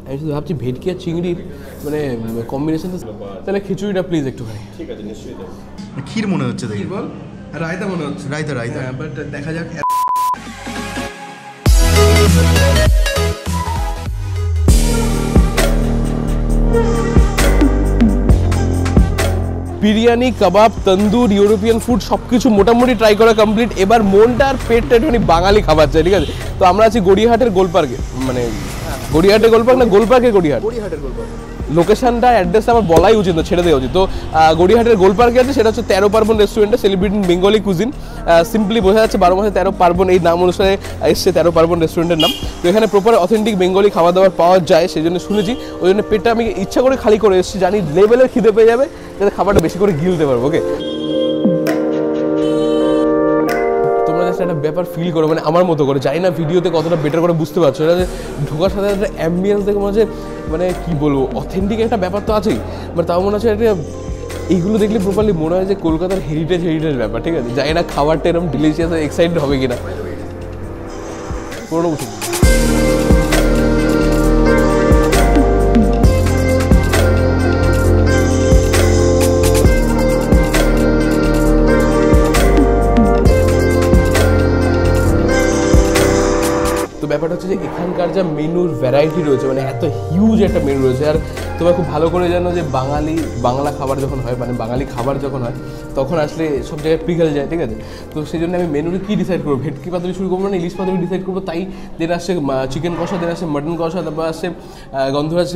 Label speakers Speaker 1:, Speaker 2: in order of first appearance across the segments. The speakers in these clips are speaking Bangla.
Speaker 1: আমি শুধু ভাবছি ভেটকি আর চিংড়ির মানে কম্বিনেশন, তাহলে খিচুড়িটা প্লিজ একটুখানি।
Speaker 2: ঠিক আছে, নিশ্চয়ই।
Speaker 3: ক্ষীর মনে হচ্ছে দেখি।
Speaker 1: বল, রায়তা মনে হচ্ছে।
Speaker 3: রায়তা রায়তা,
Speaker 1: বাট দেখা যাক। বিরিয়ানি, কাবাব, তন্দুর, ইউরোপিয়ান ফুড সব কিছু মোটামুটি ট্রাই করা কমপ্লিট। এবার মনটা আর পেটটা একটুখানি বাঙালি খাবার চাই, ঠিক আছে? তো আমরা আছি গড়িয়াহাটের গোলপার্কে, মানে গড়িয়াহাটের গোলপার্ক না গোলপার্কে গড়িয়াহাটের গোলপার্ক। লোকেশনটা অ্যাড্রেসটা আমার বলাই উচিত না, ছেড়ে দেওয়া উচিত। তো গড়িয়াহাটের গোলপার্কে আছে, সেটা হচ্ছে 13 পার্বণ রেস্টুরেন্টে, সেলিব্রেটিং বেঙ্গলি কুজিন। সিম্পলি বোঝা যাচ্ছে 12 মাসে 13 পার্বণ, এই নাম অনুসারে এসছে 13 পার্বণ রেস্টুরেন্টের নাম। তো এখানে প্রপার অথেন্টিক বেঙ্গলি খাবার দাবার পাওয়া যায়, সেই জন্য শুনেছি। ওই জন্য পেটটা আমি ইচ্ছা করে খালি করে এসেছি, জানি লেভেলের খিদে পেয়ে যাবে, যাতে খাবারটা বেশি করে গিলতে পারবো। ওকে, তোমরা জাস্ট একটা ব্যাপার ফিল করো, মানে আমার মতো করে, জানি না ভিডিওতে কতটা বেটার করে বুঝতে পারছো। এটা যে ঢোকার সাথে একটা অ্যাম্বিয়েন্স দেখে মনে হচ্ছে, মানে কী বলবো, অথেন্টিক একটা ব্যাপার তো আছেই। মানে তাও মনে হচ্ছে একটা, এইগুলো দেখলে প্রপারলি মনে হয় যে কলকাতার হেরিটেজ ব্যাপার, ঠিক আছে? জানি না খাবারটা এরকম ডিলিশিয়াস এক্সাইটেড হবে কিনা। পুরোনো কিছু ব্যাপারটা হচ্ছে যে এখানকার যা মেনুর ভ্যারাইটি রয়েছে, মানে এত হিউজ একটা মেনু রয়েছে। আর তোমরা খুব ভালো করে জানো যে বাংলা খাবার যখন হয়, মানে বাঙালি খাবার যখন হয়, তখন আসলে সব জায়গায় পিঘল যায়, ঠিক আছে? তো সেই জন্য আমি মেনুতে কী ডিসাইড করবো, ভেটকি পাতুরি শুরু করবো না ইলিশ পাতুরি ডিসাইড করবো। তাই দেন আসছে চিকেন কষা, দেন আসছে মাটন কষা, তারপর আসছে গন্ধরাজ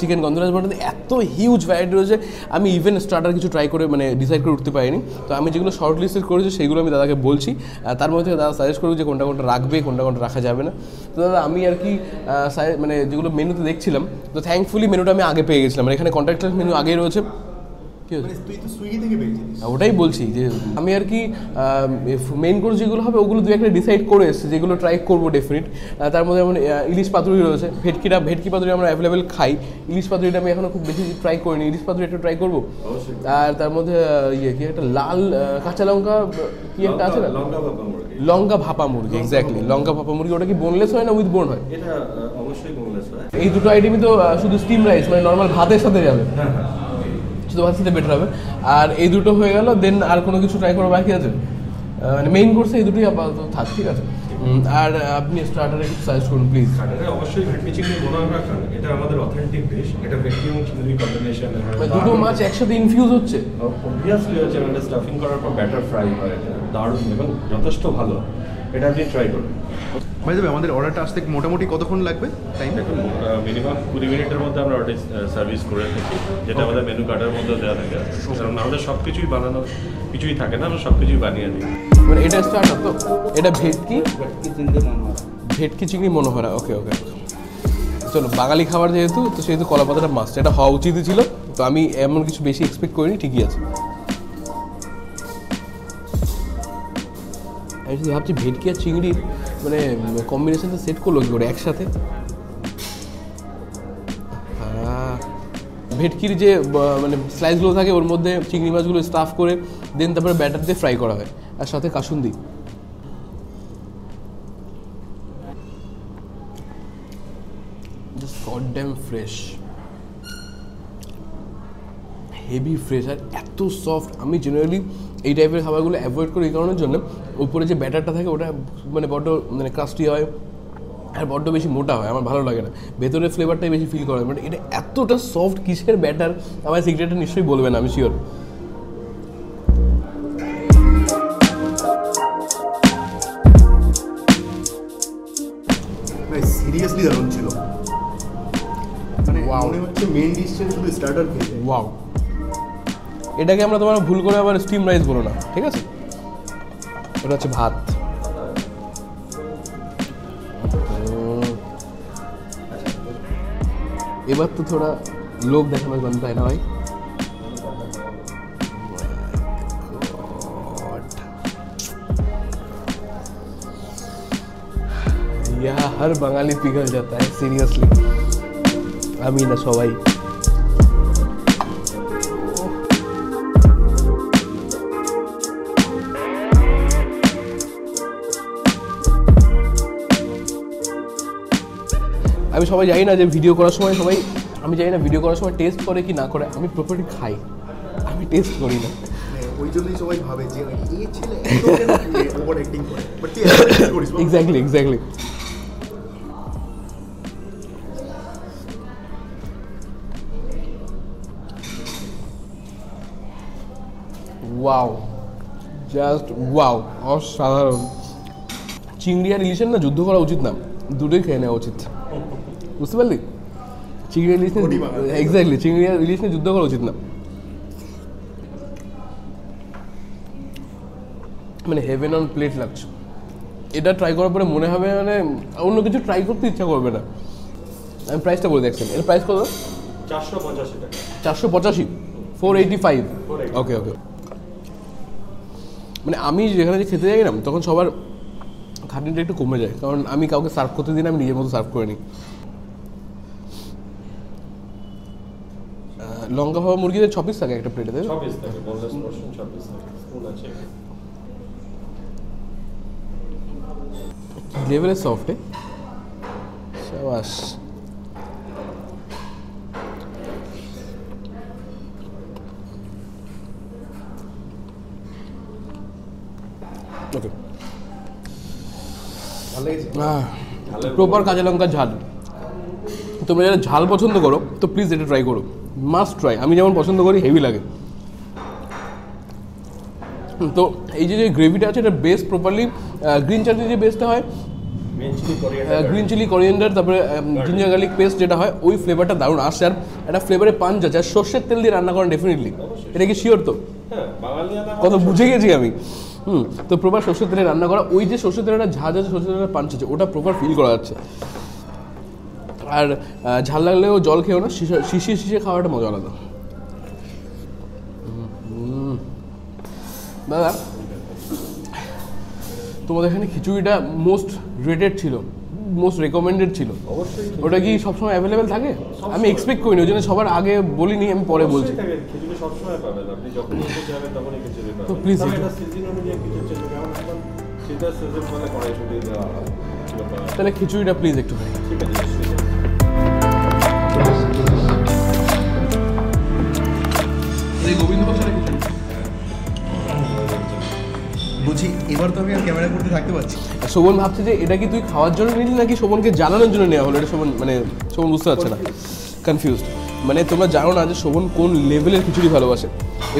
Speaker 1: চিকেন, গন্ধরাজ মাটন, এত হিউজ ভ্যারাইটি রয়েছে। আমি ইভেন স্টার্টার কিছু ট্রাই করে মানে ডিসাইড করে উঠতে পারিনি। তো আমি যেগুলো শর্ট লিস্টেড করেছি সেগুলো আমি দাদাকে বলছি, তার মধ্যে দাদা সাজেস্ট করবো যে কোনটা কোনটা রাখবে, কোনটা কোনটা রাখা যাবে না। তো দাদা আমি আর কি মানে যেগুলো মেনুতে দেখছিলাম, তো থ্যাঙ্কফুলি মেনুটা আমি আগে পেয়ে গেছিলাম, মানে এখানে কন্ট্রাক্টার মেনু আগেই রয়েছে। ওটাই বলছি যে আমি আর কি মেইন কোর্স যেগুলো হবে ওগুলো দু একটা ডিসাইড করে এসেছি, যেগুলো ট্রাই করবো ডেফিনেট। তার মধ্যে যেমন ইলিশ পাতুরি রয়েছে, ভেটকি পাতুরি আমরা অ্যাভেলেবেল খাই, ইলিশ পাতুরিটা আমি এখনও খুব বেশি ট্রাই করিনি, ইলিশ পাতুরি একটু ট্রাই করবো। আর তার মধ্যে কি একটা লাল কাঁচা লঙ্কা কি একটা আছে না, লঙ্কা ভাপা মুরগি, এক্স্যাক্টলি লঙ্কা ভাপা মুরগি। ওটা কি বোনলেস হয় না উইথ বোন হয়?
Speaker 2: এটা অবশ্যই বোনলেস হয়।
Speaker 1: এই দুটো আইটেমই তো শুধু স্টিম রাইস, মানে নর্মাল ভাতের সাথে যাবে, শুধু ভাতের সাথে বেটার হবে। আর এই দুটো হয়ে গেল, দেন আর কোনো কিছু ট্রাই করা বাকি আছে? মানে মেইন কোর্সে এই দুটোই আপাতত থাক, ঠিক আছে? আর আপনি স্টার্টারে কিছু সাজেস্ট করুন প্লিজ।
Speaker 2: স্টার্টারে অবশ্যই ভেটকি চিংড়ি বোনা রাখা, এটা আমাদের অথেন্টিক ডিশ। এটা ভেটকি এবং চিংড়ি কম্বিনেশন,
Speaker 1: দুটো মাছ একসাথে ইনফিউজ হচ্ছে,
Speaker 2: অবভিয়াসলি হচ্ছে। আমাদের স্টাফিং করার পর ব্যাটার ফ্রাই হয়, দারুণ এবং যথেষ্ট ভালো। এটা আপনি ট্রাই করুন।
Speaker 3: ভাই দেবে, আমাদের অর্ডারটা আসতে মোটামুটি কতক্ষণ লাগবে টাইম?
Speaker 2: দেখুন, মিনিমাম 20 মিনিটের মধ্যে আমরা অর্ডার সার্ভিস করে থাকি, যেটা আমাদের মেনু কার্ডের মধ্যে দেওয়া থাকে। কারণ আমাদের সব কিছুই বানানো কিছুই থাকে না, আমরা সব কিছুই বানিয়ে দিই।
Speaker 1: মানে এটা স্টার্টার তো, এটা ভেটকি চিংড়ি মনোহরা। ওকে ওকে, চলো বাঙালি খাবার যেহেতু, তো সেহেতু কলা পাতাটা মাস্ট, এটা হওয়া উচিতই ছিল। তো আমি এমন কিছু বেশি এক্সপেক্ট করিনি, ঠিকই আছে। আমি শুধু ভাবছি ভেটকি আর চিংড়ির মানে কম্বিনেশনটা সেট করলো কি করে একসাথে। ভেটকির যে মানে স্লাইসগুলো থাকে ওর মধ্যে চিংড়ি মাছগুলো স্টাফ করে দেন তারপরে ব্যাটার দিয়ে ফ্রাই করা হয়, আর সাথে কাসুন্দি। Just goddamn fresh, heavy fresh, আর এত সফট। আমি জেনারেলি এই টাইপের খাবারগুলো অ্যাভয়েড করি এই কারণের জন্য, উপরে যে ব্যাটারটা থাকে ওটা মানে বড্ড মানে ক্রাস্টি হয় আর বড্ড বেশি মোটা হয়, আমার ভালো লাগে না। ভেতরের ফ্লেভারটাই বেশি ফিল করা হয়, বাট এটা এতটা সফট, কিসের ব্যাটার আমার সিক্রেটটা নিশ্চয়ই বলবেন, আমি শিওর।
Speaker 3: সিরিয়াসলি দারুণ ছিল, মানে মনে হচ্ছে মেইন ডিশটা শুধু স্টার্টার খেয়েছে।
Speaker 1: ওয়াও, এটাকে আমরা তোমার ভুল করে আবার স্টিম রাইস বলো না, ঠিক আছে? এটা হচ্ছে ভাত। এবার তো থোড়া লোক দেখানো बनता है ना भाई। यहाँ हर बंगाली पिघल जाता है सीरियसली। আমি না সবাই। আমি সবাই জানি না যে ভিডিও করার সময় আমি জানি না ভিডিও করার সময় টেস্ট করে কি না করে, আমি প্রপারলি খাই, আমি টেস্ট করি না।
Speaker 3: ওই জন্যই সবাই ভাবে যে এই ছেলে ওভার অ্যাক্টিং করে, বাট তুই করিস।
Speaker 1: এক্স্যাক্টলি ওয়াও, জাস্ট ওয়াও, অসাধারণ। চিংড়ি আর ইলিশের না যুদ্ধ করা উচিত না, দুটোই খেয়ে নেওয়া উচিত, বুঝতে পারলি? চিংড়ি ইলিশ নিয়ে এক্স্যাক্টলি চিংড়ি আর ইলিশ নিয়ে যুদ্ধ করা উচিত না। মানে হেভেন অন প্লেট লাগছে। এটা ট্রাই করার পরে মনে হবে মানে অন্য কিছু ট্রাই করতে ইচ্ছা করবে না। আমি প্রাইসটা বলে দেখছেন, এর প্রাইস কত?
Speaker 2: 485 টাকা।
Speaker 1: 485, 485। ওকে ওকে। মানে আমি যেখানে যে খেতে যাই না, তখন সবার খাটনিটা একটু কমে যায়, কারণ আমি কাউকে সার্ভ করতে দিই না, আমি নিজের মতো সার্ভ করে নিই। লঙ্কা ভাবা মুরগিদের 6 পিস থাকে একটা প্লেটে, তাই
Speaker 2: 6 পিস থাকে, বোনলেস পোরশন 6 পিস থাকে, স্পুন আছে।
Speaker 1: লেভেলে সফট, শাবাশ। ওকে,
Speaker 3: ভালো লেগেছে?
Speaker 1: প্রপার কাঁচা লঙ্কার ঝাল। তোমরা যারা ঝাল পছন্দ করো তো প্লিজ এটা ট্রাই করো, মাস্ট ট্রাই। আমি যেমন পছন্দ করি, হেভি লাগে। তো এই যে গ্রেভিটা আছে, এটা বেস প্রপারলি গ্রিন চাটনি যে বেসটা হয়, গ্রিন চিলি করিয়েন্ডার, তারপরে জিঞ্জার গার্লিক পেস্ট যেটা হয়, ওই ফ্লেভারটা দারুণ আসছে। আর একটা ফ্লেভারে পাঞ্চ আছে। আর সর্ষের তেল দিয়ে রান্না করেন ডেফিনেটলি, এটা কি শিওর তো? কত বুঝে গেছি আমি। তো প্রপার সর্ষের তেলে রান্না করা, ওই যে সর্ষের তেলের ঝাঁজ আছে, সর্ষের তেলের পাঞ্চ আছে, ওটা প্রপার ফিল করা যাচ্ছে। আর ঝাল লাগলেও জল খেয়েও না, শিশিয়ে খাওয়াটা মজা আলাদা। দাদা, তোমাদের এখানে খিচুড়িটা মোস্ট রেটেড ছিল, মোস্ট রেকমেন্ডেড ছিল, ওটা কি সবসময় অ্যাভেলেবেল থাকে? আমি এক্সপেক্ট করিনি, ওই জন্য সবার আগে বলিনি, আমি পরে বলছি।
Speaker 2: খিচুড়ি সবসময় পাবেন, আপনি যখন খেতে যাবেন তখনই খিচুড়ি পাবেন।
Speaker 1: তো প্লিজ
Speaker 2: এটা সিজন অনুযায়ী খিচুড়ি চলে, যেমন এখন শীতের সিজন মানে কড়াইশুঁটি দেওয়া হয়।
Speaker 1: তাহলে খিচুড়িটা প্লিজ একটু খাই।
Speaker 2: ঠিক আছে,
Speaker 1: গোবিন্দ খিচুড়ি
Speaker 3: বুঝি, এবার তো আমি আর ক্যামেরা করতে থাকতে পারছি।
Speaker 1: শোভন ভাবছে যে এটা কি তুই খাওয়ার জন্য নিলি নাকি শোভনকে জানানোর জন্য নেওয়া হলো, এটা শোভন শোভন বুঝতে পারছে না, কনফিউজড। মানে তোমরা জানো না যে শোভন কোন লেভেলের খিচুড়ি ভালোবাসে।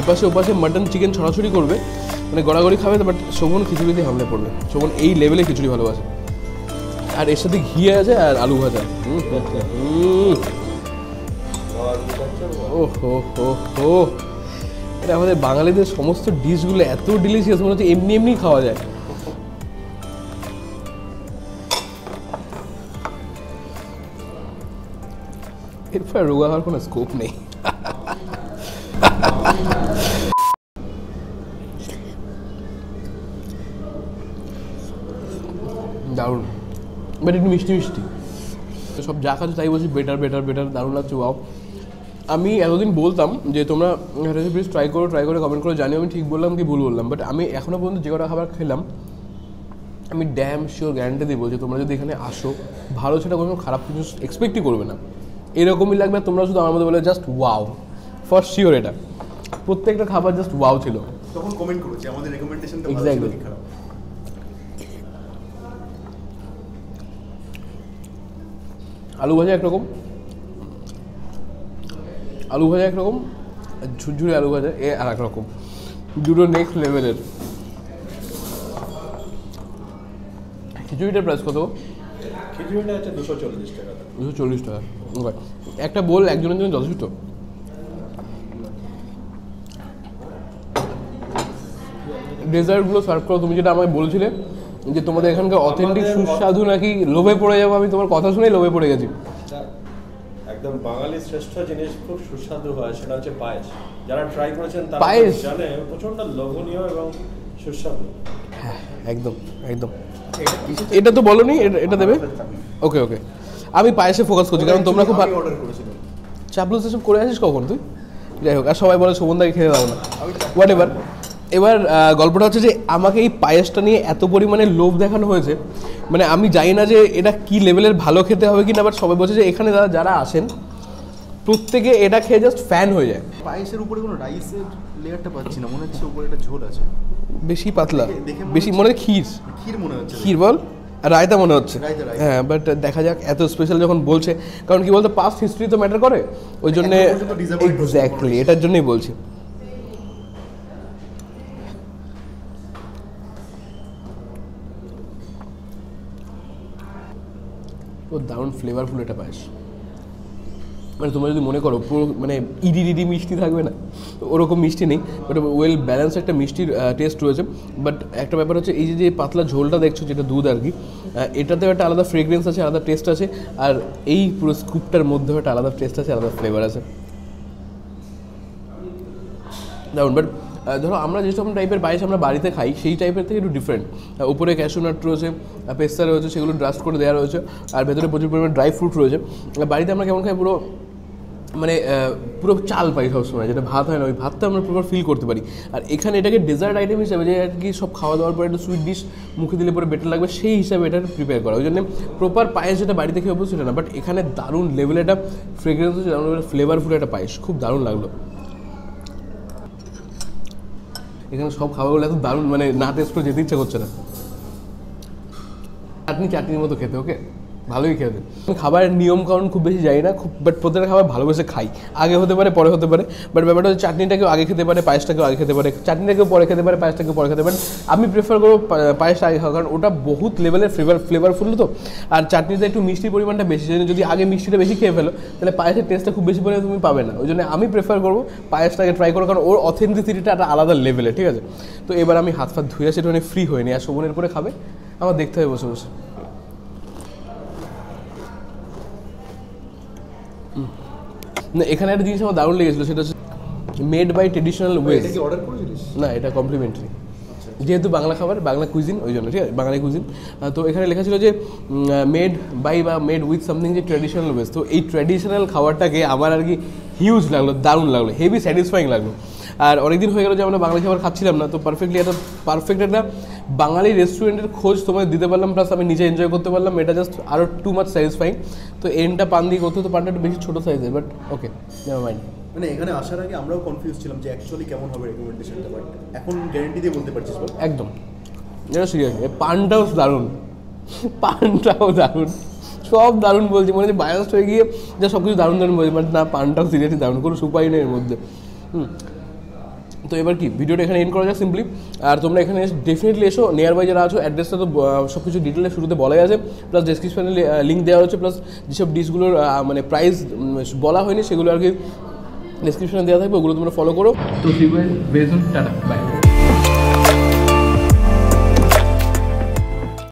Speaker 1: এপাশে ওপাশে মাটন চিকেন ছড়াছড়ি করবে, মানে গড়াগড়ি খাবে, বাট শোভন খিচুড়িতে হামলে পড়বে। শোভন এই লেভেলে খিচুড়ি ভালোবাসে। আর এর সাথে ঘি আছে আর আলু ভাজা। ও হো হো হো, এটা আমাদের বাঙালিদের সমস্ত ডিশগুলো এত ডিলিশিয়াস, মনে হচ্ছে এমনি এমনি খাওয়া যায়। এরপর রোগা হওয়ার কোনো স্কোপ নেই। দারুণ, বাট একটু মিষ্টি মিষ্টি। সব যা খাচ্ছ তাই বলছি বেটার বেটার বেটার, দারুণ লাগছে। ওয়াও। আমি এতদিন বলতাম যে তোমরা রেসিপিস ট্রাই করে কমেন্ট করে জানিও আমি ঠিক বললাম কি ভুল বললাম, বাট আমি এখনও পর্যন্ত যে কটা খাবার খেলাম আমি ড্যাম শিওর গ্যারান্টি দিয়ে বলছি, তোমরা যদি এখানে আসো ভালো সেটা কোনো খারাপ কিছু এক্সপেক্টই করবে না, এরকমই লাগবে। তোমরা শুধু আমার মধ্যে বলে জাস্ট ওয়াও, ফর শিওর। এটা প্রত্যেকটা খাবার জাস্ট ওয়াও ছিল।
Speaker 3: তখন কমেন্ট করেছি আমাদের রেকমেন্ডেশনটা ভালো ছিল
Speaker 1: Exactly.
Speaker 3: কি খারাপ।
Speaker 1: আলু ভাজা একরকম, ঝুরঝুরে আলু ভাজা এ আর এক রকম, দুটো নেক্সট লেভেলের। খিচুড়িটার প্রাইস কত?
Speaker 2: খিচুড়িটা হচ্ছে 240 টাকা।
Speaker 1: 240 টাকা। ওকে, একটা বোল একজনের জন্য যথেষ্ট। ডেজার্টগুলো সার্ভ করো, তুমি যেটা আমায় বলছিলে যে তোমাদের এখানকার অথেন্টিক সুস্বাদু নাকি, লোভে পড়ে যাবো। আমি তোমার কথা শুনেই লোভে পড়ে গেছি।
Speaker 2: একদম বাঙালি শ্রেষ্ঠ জিনিস, খুব সুস্বাদু হয়, সেটা হচ্ছে পায়েস। যারা ট্রাই করেছেন তারা
Speaker 1: পায়েস
Speaker 2: জানে প্রচন্ড লোভনীয় এবং সুস্বাদু।
Speaker 1: হ্যাঁ, একদম একদম। এটা তো বলোনি, এটা দেবে। ওকে ওকে, আমি পায়েসে ফোকাস করছি কারণ তোমরা খুব ভালো
Speaker 3: অর্ডার করেছিলাম।
Speaker 1: চাপলুস এসব করে আসিস কখন তুই? যাই হোক, আর সবাই বলে শোভনদাকে খেতে দাও না, হোয়াট এভার। এবার গল্পটা হচ্ছে যে আমাকে এই পায়েসটা নিয়ে এত পরিমাণে লোভ দেখানো হয়েছে, মানে আমি জানি না যে এটা কি লেভেলের ভালো খেতে হবে কি না, বাট সবাই বলছে যে এখানে যারা আসেন প্রত্যেকে এটা খেয়ে জাস্ট ফ্যান হয়ে যায়।
Speaker 3: পায়েসের উপরে কোনো রাইসের লেয়ারটা পাচ্ছি না, মনে হচ্ছে উপরে একটা ঝোল আছে,
Speaker 1: বেশি পাতলা,
Speaker 3: দেখে মনে
Speaker 1: বেশি মনে হয় ক্ষীর,
Speaker 3: ক্ষীর মনে হচ্ছে,
Speaker 1: ক্ষীর বল, আর রায়তা মনে হচ্ছে।
Speaker 3: রায়তা।
Speaker 1: হ্যাঁ, বাট দেখা যাক, এত স্পেশাল যখন বলছে, কারণ কি বলতো পাস্ট হিস্ট্রি তো ম্যাটার করে, ওই জন্যে
Speaker 3: এখনো পর্যন্ত disappoint হচ্ছে।
Speaker 1: এক্স্যাক্টলি এটার জন্যই বলছি। ও দারুণ ফ্লেভারফুল এটা পায়েস, মানে তোমরা যদি মনে করো পুরো মানে ইডি মিষ্টি থাকবে না, ওরকম মিষ্টি নেই, বাট ওয়েল ব্যালেন্স একটা মিষ্টির টেস্ট রয়েছে। বাট একটা ব্যাপার হচ্ছে এই যে পাতলা ঝোলটা দেখছো যেটা দুধ আর কি, এটাতেও একটা আলাদা ফ্রেগরেন্স আছে, আলাদা টেস্ট আছে, আর এই পুরো স্কুপটার মধ্যেও একটা আলাদা টেস্ট আছে, আলাদা ফ্লেভার আছে। দারুণ। বাট ধরো আমরা যেসব টাইপের পায়েস আমরা বাড়িতে খাই সেই টাইপের থেকে একটু ডিফারেন্ট। উপরে ক্যাশু নাট রয়েছে, পেস্তা রয়েছে, সেগুলো ডাস্ট করে দেওয়া রয়েছে, আর ভেতরে প্রচুর পরিমাণে ড্রাই ফ্রুট রয়েছে। বাড়িতে আমরা কেমন খাই, পুরো মানে পুরো চাল পাই সবসময়, যেটা ভাত হয় না, ওই ভাতটা আমরা পুরো ফিল করতে পারি। আর এখানে এটাকে ডেজার্ট আইটেম হিসাবে, যে আর কি সব খাওয়া দাওয়ার পরে একটা সুইট ডিশ মুখে দিলে পরে বেটার লাগবে, সেই হিসাবে এটা প্রিপেয়ার করা। ওই জন্য প্রপার পায়েস যেটা বাড়িতে খেয়ে অবশ্যই সেটা না, বাট এখানে দারুণ লেভেলে একটা ফ্রেগ্রেন্স হচ্ছে, দারুণ ফ্লেভারফুল একটা পায়েস, খুব দারুণ লাগলো। এখানে সব খাবারগুলো এত দারুণ, মানে না টেস্ট করে যেতে ইচ্ছা করছে না। চাটনির মতো খেতে, ওকে ভালোই খেতে। খাবারের নিয়মকানুন খুব বেশি যাই না, খুব, বাট প্রত্যেকটা খাবার ভালোবেসে খাই। আগে হতে পারে, পরে হতে পারে, বাট ব্যাপারটা হচ্ছে চাটনিটাকেও আগে খেতে পারে, পায়েসটাকেও আগে খেতে পারে, চাটনিটাকেও পরে খেতে পারে, পায়েসটাকেও পরে খেতে পারে। আমি প্রেফার করবো পায়েসটা আগে খাওয়া, কারণ ওটা বহুত লেভেলের ফ্লেভারফুল তো, আর চাটনিতে একটু মিষ্টির পরিমাণটা বেশি, সেই জন্য যদি আগে মিষ্টিটা বেশি খেয়ে ফেলো তাহলে পায়েসের টেস্টটা খুব বেশি পরিমাণে তুমি পাবে না। ওই জন্য আমি প্রেফার করবো পায়েসটাকে ট্রাই করো, কারণ ওর অথেন্টিসিটিটা একটা আলাদা লেভেলে, ঠিক আছে? তো এবার আমি হাত ফাত ধুয়ে সেটা মানে ফ্রি হয়ে নিই, আর শোভনের পরে খাবে, আমার দেখতে হবে বসে বসে। না, এখানে একটা জিনিস আমার দারুণ লেগেছিলো, সেটা হচ্ছে মেড বাই ট্রেডিশনাল ওয়েজ।
Speaker 3: এটা কি অর্ডার করেছিলিস?
Speaker 1: না, এটা কমপ্লিমেন্টারি, যেহেতু বাংলা খাবার, বাংলা কুইজিন, ওই জন্য, ঠিক আছে, বাঙালি কুইজিন। তো এখানে লেখা ছিল যে মেড বাই বা মেড উইথ সামথিং, যে ট্র্যাডিশনাল ওয়েজ। তো এই ট্র্যাডিশনাল খাবারটাকে আমার আর কি হিউজ লাগলো, দারুণ লাগলো, হেভি স্যাটিসফাইং লাগলো। আর অনেকদিন হয়ে গেলো যে আমরা বাঙালি খাবার খাচ্ছিলাম না, তো পারফেক্ট একটা বাঙালি রেস্টুরেন্টের খোঁজ তোমায় দিতে পারলাম, প্লাস আমি নিজে এনজয় করতে পারলাম, এটা জাস্ট আরও টু মাচ স্যাটিসফাইং। তো এন্ডটা পান দিয়ে করতে, তো পানটা একটু বেশি ছোটো সাইজের, বাট ওকে, নেভার মাইন্ড।
Speaker 3: মানে এখানে আসার আগে আমরাও কনফিউজ ছিলাম যে অ্যাকচুয়ালি কেমন হবে রেকমেন্ডেশনটা, বাট এখন গ্যারান্টি দিয়ে বলতে পারছিস বল?
Speaker 1: একদম, এটা সিরিয়াস। পানটাও দারুণ, পানটাও দারুণ, সব দারুণ বলছি, মনে হচ্ছে বায়াস্ট হয়ে গিয়ে যা সব কিছু দারুণ দারুণ বলছি, বাট না, পানটাও সিরিয়াসলি দারুণ, কোনো সুপাই নেই এর মধ্যে। তো এবার কি ভিডিওটা এখানে এন্ড করা যায় সিম্পলি। আর তোমরা এখানে ডেফিনেটলি এসো, নিয়ার বাই যারা আছো, অ্যাড্রেসটা তো সব কিছু ডিটেলে শুরুতে বলাই আছে, প্লাস ডেসক্রিপশনে লিঙ্ক দেওয়া হচ্ছে, প্লাস যেসব ডিশগুলোর মানে প্রাইস বলা হয়নি সেগুলো আর কি ডেসক্রিপশনে দেওয়া থাকবে, ওগুলো তোমরা ফলো করো। তো টাটা, বাই।